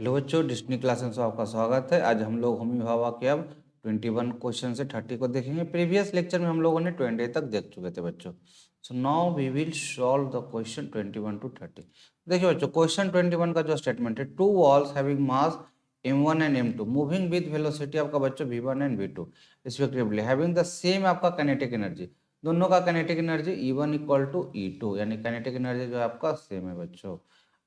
Hello बच्चों, Disney classes में आपका स्वागत है। आज हम लोग होमी भाभा के अब 21 क्वेश्चन से 30 को देखेंगे। प्रीवियस लेक्चर में हम लोगों ने 20 तक देख चुके थे बच्चों। So now we will solve the question 21 to 30। देखिए बच्चों, क्वेश्चन 21 का जो स्टेटमेंट है, two walls having mass m1 and m2 moving with velocity आपका बच्चों v1 and v2 respectively having the same आपका काइनेटिक एनर्जी। दोनों का kinetic energy E1 equal to E2, यानी काइनेटिक एनर्जी जो है आपका सेम है बच्चों।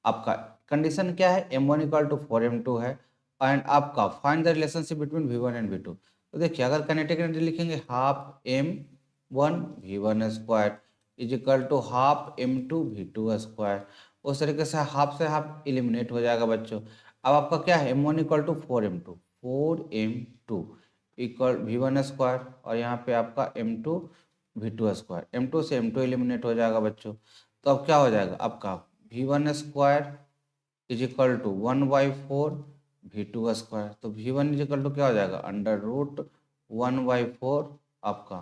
आपका कंडीशन क्या है, m1 इक्वल टू 4m2 है एंड आपका find the relationship between v1 and v2। तो देखिए, अगर काइनेटिक एनर्जी लिखेंगे half m1 v1 square is equal to half m2 v2 square. उस तरीके से हाफ इलिमिनेट हो जाएगा बच्चों। अब आपका क्या है, m1 equal to 4m2 equal v1 square और यहाँ पे आपका m2 v2 स्क्वायर। m2 से m2 इलिमिनेट हो जाएगा बच्चों। तो अब क्या हो जाएगा आपका v1 square is equal to 1/4 v2 square. तो v1 इज इक्वल टू क्या हो जाएगा, अंडर रूट 1/4 आपका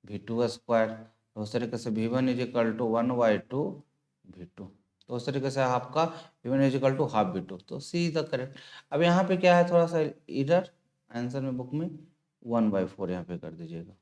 v2 स्क्वायर। तो उस तरीके से v1 is equal to 1/2 v2। तो उस तरीके से आपका v1 is equal to half v2। तो सी इज द करेक्ट। अब यहाँ पे क्या है, थोड़ा सा इधर आंसर में बुक में 1/4 यहाँ पे कर दीजिएगा।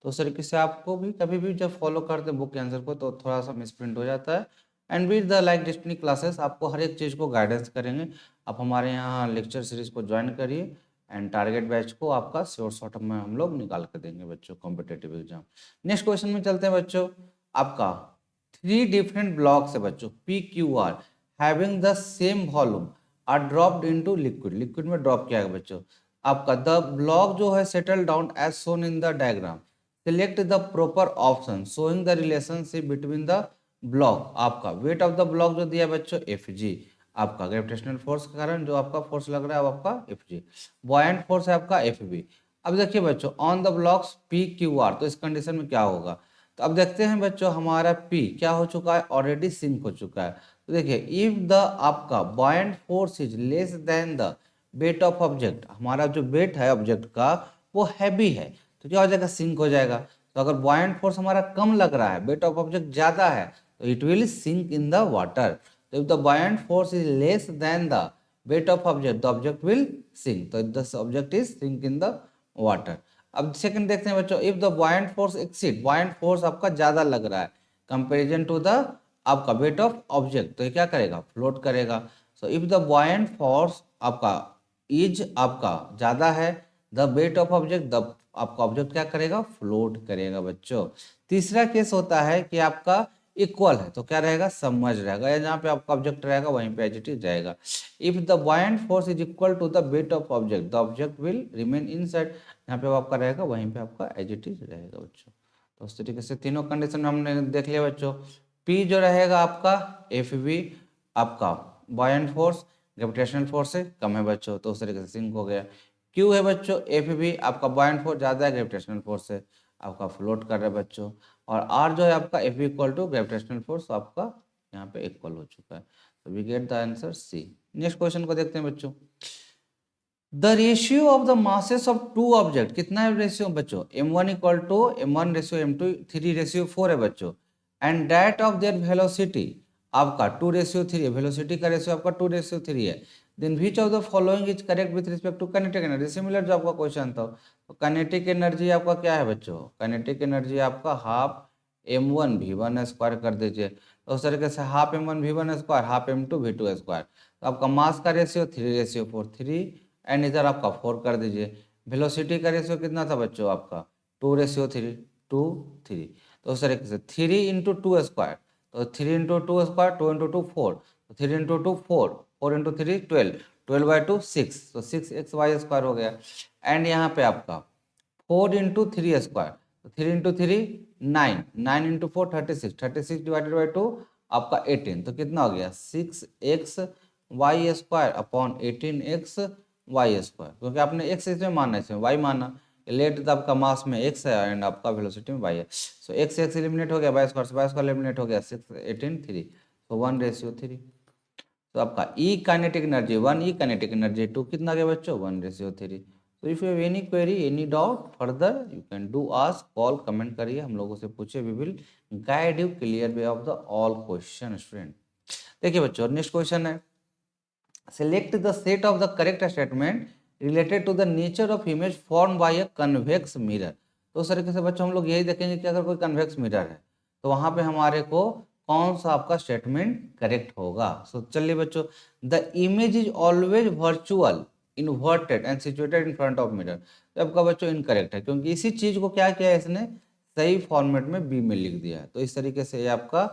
तो उस तरीके से आपको भी कभी भी जब फॉलो करते हैं बुक के आंसर को तो थोड़ा सा मिसप्रिंट हो जाता है। And with the like destiny classes आपको हर एक चीज़ को गाइडेंस करेंगे। आप हमारे यहाँ लेक्चर सीरीज को ज्वाइन करिए एंड टारगेट बैच को आपका शॉर्ट में हम लोग निकाल कर देंगे बच्चों, कॉम्पिटेटिव एग्जाम। नेक्स्ट क्वेश्चन में चलते हैं बच्चों। आपका 3 डिफरेंट ब्लॉक्स है बच्चों P Q R having the same volume are dropped into liquid. Liquid में ड्रॉप किया है बच्चों। आपका द ब्लॉक जो है settle down as shown in the diagram. Select the proper option showing the relationship between the block. आपका weight of the block जो दिया बच्चों एफ जी, आपका ग्रेविटेशनल फोर्स के कारण जो आपका फोर्स लग रहा है वो आपका एफ जी। बॉयंट फोर्स है आपका एफ बी। अब देखिए बच्चों, on the blocks P Q are, तो इस कंडीशन में क्या होगा। तो अब देखते हैं बच्चों, हमारा पी क्या हो चुका है, ऑलरेडी सिंक हो चुका है। तो देखिए, इफ द आपका buoyant force is less than the weight of object, हमारा जो वेट है ऑब्जेक्ट का वो हैवी है, तो क्या हो जाएगा, सिंक हो जाएगा। तो अगर बॉयंट फोर्स हमारा कम लग रहा है, वेट ऑफ ऑब्जेक्ट ज्यादा है, तो it will sink in the water. तो if the buoyant force is less than the weight of object the object will sink, तो the object is sink in the water. अब second देखते हैं बच्चों, if the buoyant force exceed, buoyant force आपका ज्यादा लग रहा है कंपेरिजन टू द आपका वेट ऑफ ऑब्जेक्ट, तो ये क्या करेगा, फ्लोट करेगा। So if the buoyant force आपका इज आपका ज्यादा है, the weight of object the आपका ऑब्जेक्ट क्या करेगा, फ्लोट करेगा बच्चों। तीसरा केस होता है कि आपका इक्वल है, तो क्या रहेगा, सबमर्ज रहेगा, या जहाँ पे आपका ऑब्जेक्ट रहेगा वहीं पे एज इट इज रहेगा। If the buoyant force is equal to the weight of object the object will remain inside, जहाँ पे आपका रहेगा वहीं पे आपका एज इट इज रहेगा बच्चों। तो उस तरीके से तीनों कंडीशन हमने देख लिया बच्चों। पी जो रहेगा आपका एफ बी, आपका बॉयंट फोर्स ग्रेविटेशनल फोर्स से कम है बच्चों, तो उस तरीके से सिंक हो गया। क्यू है बच्चों एफ बी, आपका बॉयंट फोर्स ज्यादा है ग्रेविटेशनल फोर्स से, आपका फ्लोट कर रहा है बच्चों। और आर जो है आपका F B equal to gravitational force, आपका यहाँ पे इक्वल हो चुका है। तो we get the answer C. Next question को देखते हैं बच्चों। The ratio of the masses of two object, कितना है रेशियो बच्चों, m1 equal to m1 ratio m2 3 ratio 4 है बच्चों। And that of their velocity, आपका 2 रेशियो 3 है, वेलोसिटी का रेशियो आपका 2 रेशियो 3 है। Then which of the following is correct with respect to kinetic energy, similar जो आपका क्वेश्चन था। तो काइनेटिक एनर्जी आपका क्या है बच्चों, काइनेटिक एनर्जी आपका हाफ m1 v1 स्क्वायर कर दीजिए। तो उस तरीके से half m1 v1 square half m2 v2 square. तो आपका मास का रेशियो 3:4 3 एंड इधर आपका 4 कर दीजिए। वेलोसिटी का रेशियो कितना था बच्चों आपका 2:3 2 3। तो उस तरीके से 3 इंटू 2 स्क्वायर, तो 3 इंटू 2 स्क्वायर 2 इंटू 2 4, तो 3 इंटू 2 4 4 इंटू 3 12 12/2 6, तो 6xy स्क्वायर हो गया। एंड यहाँ पे आपका 4 इंटू 3 स्क्वायर, तो 3 इंटू 3 9 9 इंटू 4 36 36 डिवाइडेड बाई 2 आपका 18, तो कितना हो गया 6xy square upon 18x Y square, क्योंकि आपने एक्स इसमें माना इसमें वाई माना। लेट तो आपका मास में एक्स है एंड आपका वेलोसिटी में वाई है। सो एक्स एक्स एलिमिनेट हो गया, वाई स्क्वायर एलिमिनेट हो गया, 6 18 3, तो 1:3। तो आपका E kinetic energy 1, E kinetic energy 2, कितना गया बच्चों 1:3। तो if you have any query any doubt further you can do ask, call comment करिए, हम लोगों से पूछिए, we will guide you clear way of the all question student. देखिए बच्चों, नेक्स्ट क्वेश्चन है select the set of the correct statement related to the nature of image formed by a convex mirror। तो उस तरीके से बच्चों हम लोग यही देखेंगे कि अगर कोई कन्वेक्स मिरर है तो वहां पे हमारे को कौन सा आपका स्टेटमेंट करेक्ट होगा। सो चलिए बच्चों, the image is always virtual inverted and situated in front of mirror. तो आपका बच्चों इनकरेक्ट है, क्योंकि इसी चीज को क्या किया है इसने सही फॉर्मेट में बी में लिख दिया है। तो इस तरीके से ये आपका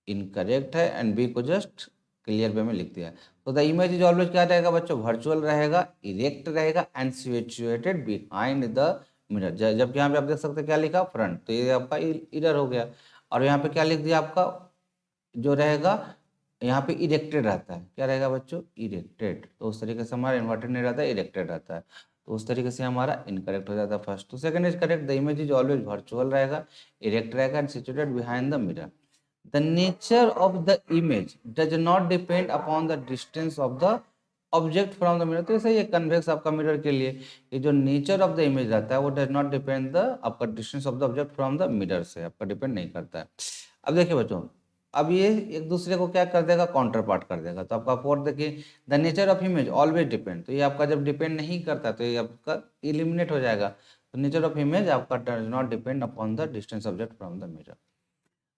इनकरेक्ट है एंड बी को जस्ट क्लियर वे में लिख दिया है। तो द इमेज इज ऑलवेज क्या रहेगा बच्चों, वर्चुअल रहेगा, इरेक्ट रहेगा and situated behind the mirror. जबकि यहाँ पे आप देख सकते हैं क्या लिखा फ्रंट, तो ये आपका इरर हो गया। और यहाँ पे क्या लिख दिया आपका जो रहेगा यहाँ पे इरेक्टेड रहता है, क्या रहेगा बच्चों इरेक्टेड। तो उस तरीके से हमारा इन्वर्टेड नहीं रहता है, इरेक्टेड रहता है। तो उस तरीके से हमारा इनकरेक्ट हो जाता है फर्स्ट। तो second is correct, the image is always virtual रहेगा, इरेक्ट रहेगा and situated behind the mirror. The nature of the image does not depend upon the distance of the object from the mirror। तो ऐसे ये convex आपका mirror के लिए ये जो नेचर ऑफ द इमेज रहता है वो डज नॉट डिपेंड द आपका distance of the object from the mirror से आपका डिपेंड नहीं करता है। अब देखिए बच्चों, अब ये एक दूसरे को क्या कर देगा, काउंटर पार्ट कर देगा। तो आपका फोर्थ देखिए, the nature of image always depend. तो ये आपका जब डिपेंड नहीं करता तो ये आपका इलिमिनेट हो जाएगा। तो नेचर ऑफ इमेज आपका does not depend upon the distance object from the mirror.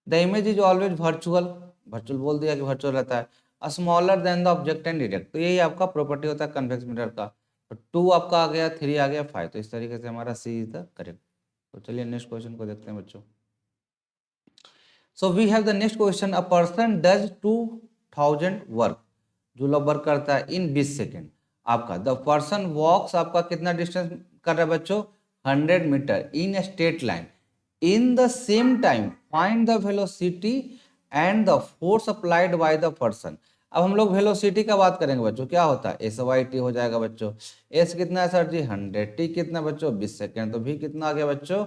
The image is always virtual, virtual बोल दिया कि वर्चुअल रहता है, smaller than the object and direct. तो यही आपका प्रॉपर्टी होता है कन्वेक्स मिरर का। तो 2 आपका आ गया, 3 आ गया, 5। तो इस तरीके से हमारा सी इज द करेक्ट। तो चलिए नेक्स्ट क्वेश्चन को देखते हैं बच्चों। So we have the next question, a person does 2000 work. जो लोग वर्क करता है इन 20 सेकेंड। आपका द पर्सन वॉक्स आपका कितना डिस्टेंस कर रहा है बच्चों, 100 metre in straight line in the same time find the velocity and the force applied by the person. अब हम लोग वेलोसिटी का बात करेंगे बच्चों, क्या होता है एस वाई टी हो जाएगा बच्चों। एस कितना है सर जी 100, टी कितना बच्चों 20 सेकेंड, तो भी कितना आ गया बच्चों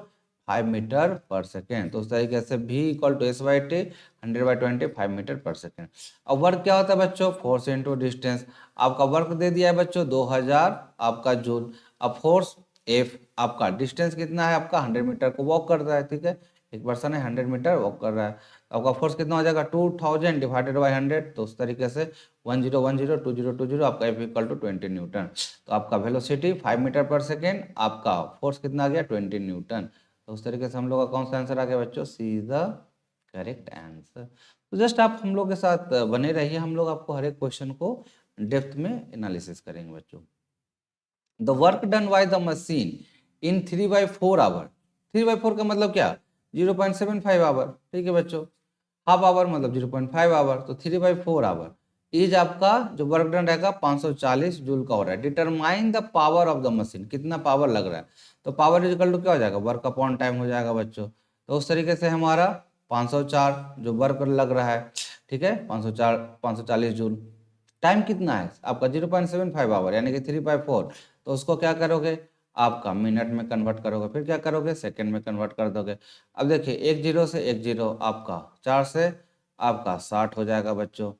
5 मीटर पर सेकेंड। तो उस तरीके से भी equal to s y t 100/20 5 metre पर सेकेंड। अब वर्क क्या होता है बच्चों, फोर्स इंटू डिस्टेंस। आपका वर्क दे दिया है बच्चों 2000 आपका जूल। अब फोर्स एफ, आपका डिस्टेंस कितना है आपका 100 मीटर को वॉक कर रहा है, ठीक है एक पर्सन है 100 मीटर वॉक कर रहा है। तो आपका फोर्स कितना हो जाएगा 2000 डिवाइडेड बाई 100। तो उस तरीके से 1010 2020 आपका एफ इक्वल टू 20 न्यूटन। तो आपका वेलोसिटी 5 मीटर पर सेकेंड, आपका फोर्स कितना आ गया 20 न्यूटन। तो उस तरीके से हम लोग का कौन सा आंसर आ गया बच्चों, सी इज द करेक्ट आंसर। तो जस्ट आप हम लोग के साथ बने रहिए, हम लोग आपको हर एक क्वेश्चन को डेप्थ में एनालिसिस करेंगे बच्चों। The work done by the machine in 3/4 hour. 3/4 का मतलब क्या 0.75 आवर, ठीक है बच्चों। हाफ आवर मतलब 0.5 आवर, तो 3/4 आवर इज आपका जो वर्क डन रहेगा 540 जूल का हो रहा है। Determine the power of the machine, कितना पावर लग रहा है। तो पावर इज इक्वल टू क्या हो जाएगा, वर्क अपॉन टाइम हो जाएगा बच्चों। तो उस तरीके से हमारा 504 जो वर्क लग रहा है, ठीक है 540 जूल। टाइम कितना है आपका 0.75 आवर यानी कि 3/4। तो उसको क्या करोगे आपका मिनट में कन्वर्ट करोगे, फिर क्या करोगे सेकंड में कन्वर्ट कर दोगे। अब देखिए 1 0 से 1 0 आपका 4 से आपका 60 हो जाएगा बच्चों।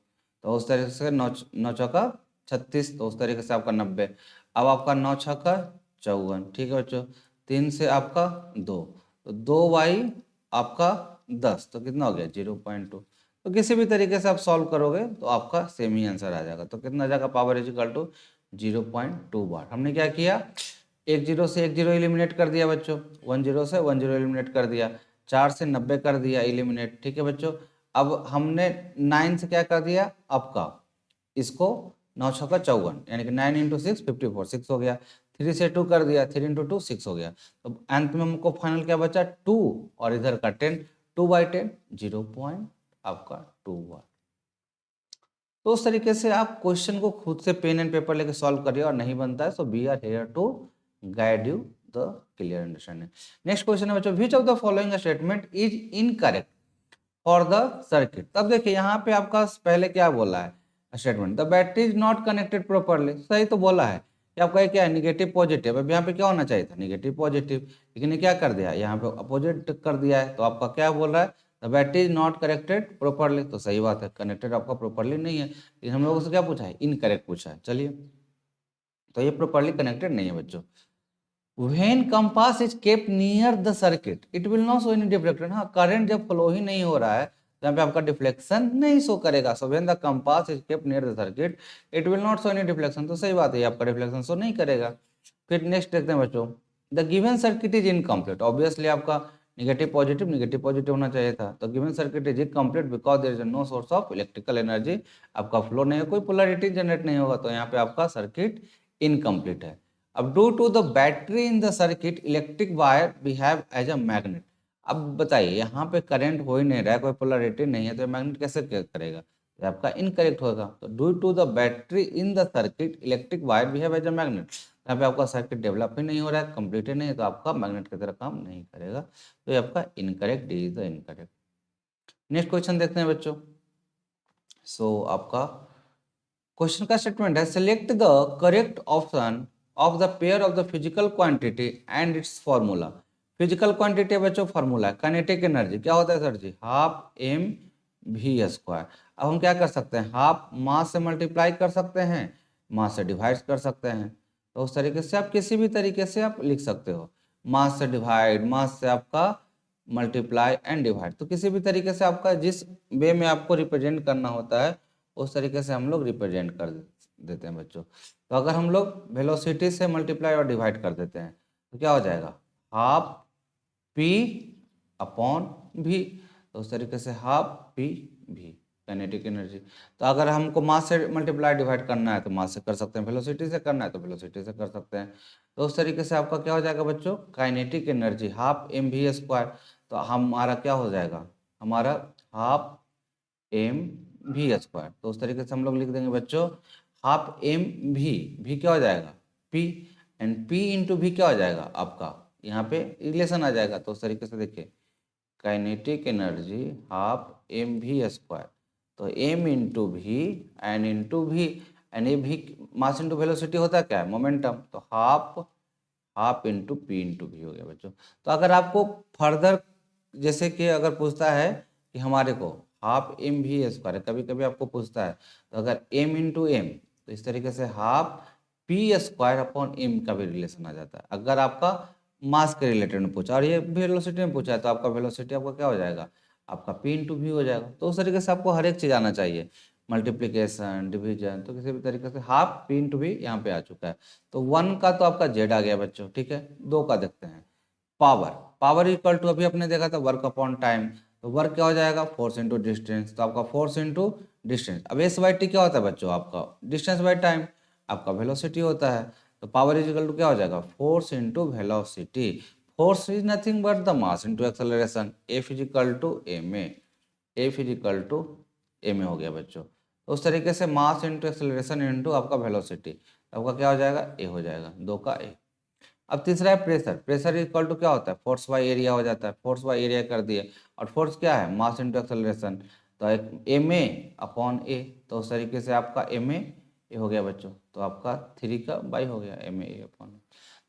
तो उस तरीके से 9 चौका 36, तो उस तरीके से आपका 90। अब आपका 9 छक्का 54, ठीक है बच्चों। 3 से आपका 2, तो 2 आपका 10, तो कितना हो गया 0.2। तो किसी भी तरीके से आप सॉल्व करोगे तो आपका सेम ही आंसर आ जाएगा। तो कितना आ जाएगा पावर इज इक्वल टू 0.2 वाट। हमने क्या किया 1 0 से 1 0 एलिमिनेट कर दिया बच्चों, 1 0 से 1 0 एलिमिनेट कर दिया, 4 से 90 कर दिया एलिमिनेट, ठीक है बच्चों। अब हमने 9 से क्या कर दिया आपका इसको 9 छक्का 54 यानी कि 9 × 6 54 6 हो गया। 3 से 2 कर दिया, 3 × 2 6 हो गया। तो अंत में हमको फाइनल क्या बचा 2 और इधर का 10, 2/10 0. आपका 2 वाट। तो उस तरीके से आप क्वेश्चन को खुद से पेन एंड पेपर लेके सॉल्व करिए, और नहीं बनता है so we are here to guide you the clear understanding. Next question है बच्चों, which of the following statement is incorrect for the circuit. तब देखिए यहाँ पे आपका पहले क्या बोला है statement, the battery is not connected properly. सही तो बोला है कि आपका क्या है निगेटिव पॉजिटिव। अब यहाँ पे क्या होना चाहिए था नेगेटिव पॉजिटिव, लेकिन ये क्या कर दिया यहाँ पे अपोजिट कर दिया है। तो आपका क्या बोल रहा है the battery is not connected properly. तो सही बात है कनेक्टेड आपका प्रॉपरली नहीं है, लेकिन हम लोगों से क्या पूछा है इनकरेक्ट पूछा है। चलिए तो ये प्रॉपरली कनेक्टेड नहीं है बच्चों। When compass is kept near the circuit, it will not show any diffraction। हाँ करंट जब फ्लो ही नहीं हो रहा है तो यहाँ पे आपका डिफ्लेक्शन नहीं शो करेगा। So when the compass is kept near the circuit it will not show any deflection. तो सही बात है, आपका डिफ्लेक्शन शो नहीं करेगा। फिर नेक्स्ट देखते हैं बच्चों, the given circuit is incomplete. Obviously आपका नेगेटिव पॉजिटिव होना चाहिए था। तो given circuit is incomplete because there is no source of electrical energy. आपका फ्लो नहीं है, कोई पोलैरिटी जनरेट नहीं होगा, तो यहाँ पे आपका सर्किट इनकम्प्लीट है। अब due to the battery in the circuit electric wire behave as a magnet. अब बताइए, यहाँ पे करंट हो ही नहीं रहा है, कोई पोलैरिटी नहीं है, तो मैग्नेट कैसे करेगा? तो आपका इनकरेक्ट होगा। तो due to the battery in the circuit electric wire behave as a magnet. यहाँ पे आपका सर्किट डेवलप ही नहीं हो रहा है, कंप्लीट ही नहीं है, तो आपका मैग्नेट की तरह काम नहीं करेगा। तो ये आपका incorrect, D is the incorrect. Next question देखते हैं बच्चों। सो आपका क्वेश्चन का स्टेटमेंट है, select the correct option of the pair of the physical quantity and its formula. Physical quantity बच्चों फॉर्मूला है, काइनेटिक एनर्जी क्या होता है sir ji? Half m v square. अब हम क्या कर सकते हैं, हाफ मास से मल्टीप्लाई कर सकते हैं, मास से डिवाइड कर सकते हैं। तो उस तरीके से आप किसी भी तरीके से आप लिख सकते हो, मास से डिवाइड, मास से आपका मल्टीप्लाई एंड डिवाइड। तो किसी भी तरीके से आपका जिस वे में आपको रिप्रेजेंट करना होता है उस तरीके से हम लोग रिप्रेजेंट कर देते हैं बच्चों। तो अगर हम लोग वेलोसिटी से मल्टीप्लाई और डिवाइड कर देते हैं तो क्या हो जाएगा, हाफ पी अपॉन भी। तो उस तरीके से हाफ पी भी काइनेटिक एनर्जी। तो अगर हमको मास से मल्टीप्लाई डिवाइड करना है तो मास से कर सकते हैं, वेलोसिटी से करना है तो वेलोसिटी से कर सकते हैं। तो उस तरीके से आपका क्या हो जाएगा बच्चों, kinetic energy half m v square. तो हमारा क्या हो जाएगा, हमारा हाफ एम वी स्क्वायर। तो उस तरीके से हम लोग लिख देंगे बच्चों, हाफ एम भी क्या हो जाएगा, पी, एंड पी इंटू भी क्या हो जाएगा आपका, यहाँ पे रिलेशन आ जाएगा। तो उस तरीके से देखिए, kinetic energy half m v square, तो एम इंटू भी एन इंटू भी, एन ए भी मास इंटू वेलोसिटी होता है क्या है, मोमेंटम। तो हाफ इंटू पी इंटू भी हो गया बच्चों। तो अगर आपको फर्दर जैसे कि अगर पूछता है कि हमारे को हाफ एम वी स्क्वायर, कभी कभी आपको पूछता है, तो अगर एम इंटू एम, तो इस तरीके से half p square upon m का भी रिलेशन आ जाता है। अगर आपका मास के रिलेटेड में पूछा और ये वेलोसिटी में पूछा है तो आपका वेलोसिटी आपका क्या हो जाएगा, आपका पी इंटू वी हो जाएगा। तो उस तरीके से आपको हर एक चीज़ आना चाहिए, मल्टीप्लीकेशन, डिवीजन, तो किसी भी तरीके से हाफ पी इंटू वी यहाँ पे आ चुका है। तो 1 का तो आपका जेड आ गया बच्चों, ठीक है। 2 का देखते हैं, पावर इक्वल टू अभी अपने देखा था वर्क अपॉन टाइम। तो वर्क क्या हो जाएगा, फोर्स इंटू डिस्टेंस। तो आपका फोर्स इंटू डिस्टेंस। अब एस बाई टी क्या होता है बच्चों, आपका डिस्टेंस बाई टाइम, आपका वेलोसिटी होता है। तो पावर इज इक्वल टू क्या हो जाएगा, force into velocity. Force is nothing but the mass into acceleration, f is equal to m a, f is equal to m a हो गया बच्चों। तो उस तरीके से मास इंटू एक्सेलरेशन इंटू आपका वेलोसिटी, आपका क्या हो जाएगा, ए हो जाएगा, 2 का ए। अब तीसरा है प्रेशर। प्रेशर इक्वल टू क्या होता है, फोर्स बाई एरिया हो जाता है। फोर्स बाई एरिया कर दिए, और फोर्स क्या है, मास इंटू एक्सेलरेशन। तो एक एम ए अपॉन ए, तो उस तरीके से आपका एम ए हो गया बच्चों। तो आपका 3 का बाई हो गया, एम ए अपॉन।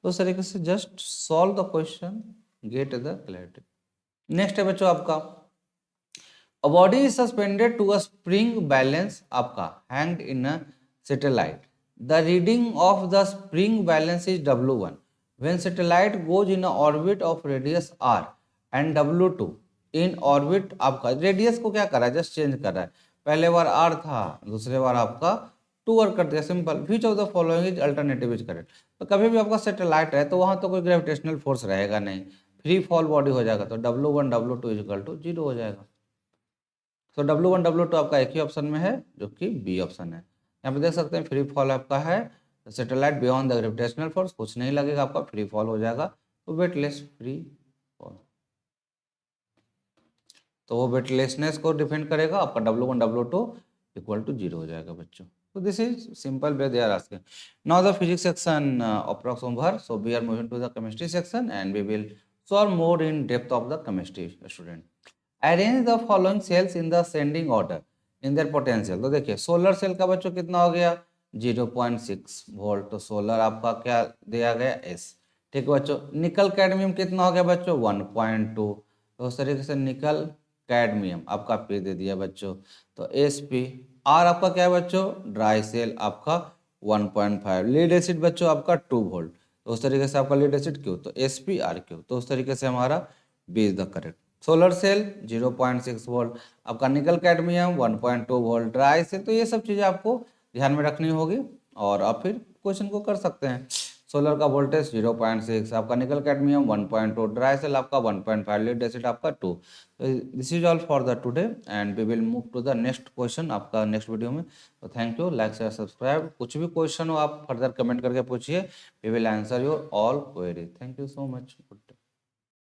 तो उस तरीके से just solve the question, get the clarity. Next है बच्चों आपका, A body is suspended to a spring balance आपका hanged in a satellite. The reading of the spring balance is W1. When satellite goes in a orbit of radius R and W2 in orbit, आपका radius को क्या कर रहा है, just change कर रहा है। पहले बार R था, दूसरे बार आपका 2 R कर दिया, simple. Which of the following is alternative is correct. तो कभी भी आपका सैटेलाइट है तो वहां तो कोई ग्रेविटेशनल फोर्स रहेगा नहीं, फ्री फॉल बॉडी हो जाएगा। तो W1 W2 is equal to 0 हो जाएगा। तो W1 W2 आपका एक ही ऑप्शन में है जो कि बी ऑप्शन है। यहाँ पे देख सकते हैं फ्री फॉल आपका है, satellite beyond the gravitational force, कुछ नहीं लगेगा आपका, फ्री फॉल हो जाएगा। तो वेटलेस फ्री फॉल, तो वो वेटलेसनेस को डिपेंड करेगा, आपका W1 W2 इक्वल टू 0 हो जाएगा बच्चों। तो this is simple way they are asking. Now the physics section approx over, so we are moving to the chemistry section and we will solve more in depth of the chemistry student. Arrange the following cells in the ascending order in their potential. तो देखिए solar cell का बच्चों कितना हो गया, 0.6 volt. तो solar आपका क्या दिया गया, एस, ठीक है बच्चों। निकल कैडमियम कितना हो गया बच्चों, 1.2। तो उस तरीके से निकल कैडमियम आपका पी दे दिया बच्चों, तो एस पी। आर आपका क्या है बच्चों, ड्राई सेल आपका 1.5। लीड एसिड बच्चों आपका 2 वोल्ट। तो उस तरीके से आपका लीड एसिड क्यू, तो एस पी आर क्यू। तो उस तरीके से हमारा B is the correct. Solar cell 0.6 volt, आपका nickel cadmium 1.2 volt, dry cell. तो ये सब चीज़ें आपको ध्यान में रखनी होगी और आप फिर क्वेश्चन को कर सकते हैं। सोलर का वोल्टेज 0.6, आपका निकल कैडमियम 1.2, ड्राई सेल आपका 1.5, लीड एसिड आपका 2। This is all for the today and we will move to the next question आपका नेक्स्ट वीडियो में। तो thank you, like share subscribe. कुछ भी क्वेश्चन हो आप फर्दर कमेंट करके पूछिए, we will answer your all query. Thank you so much.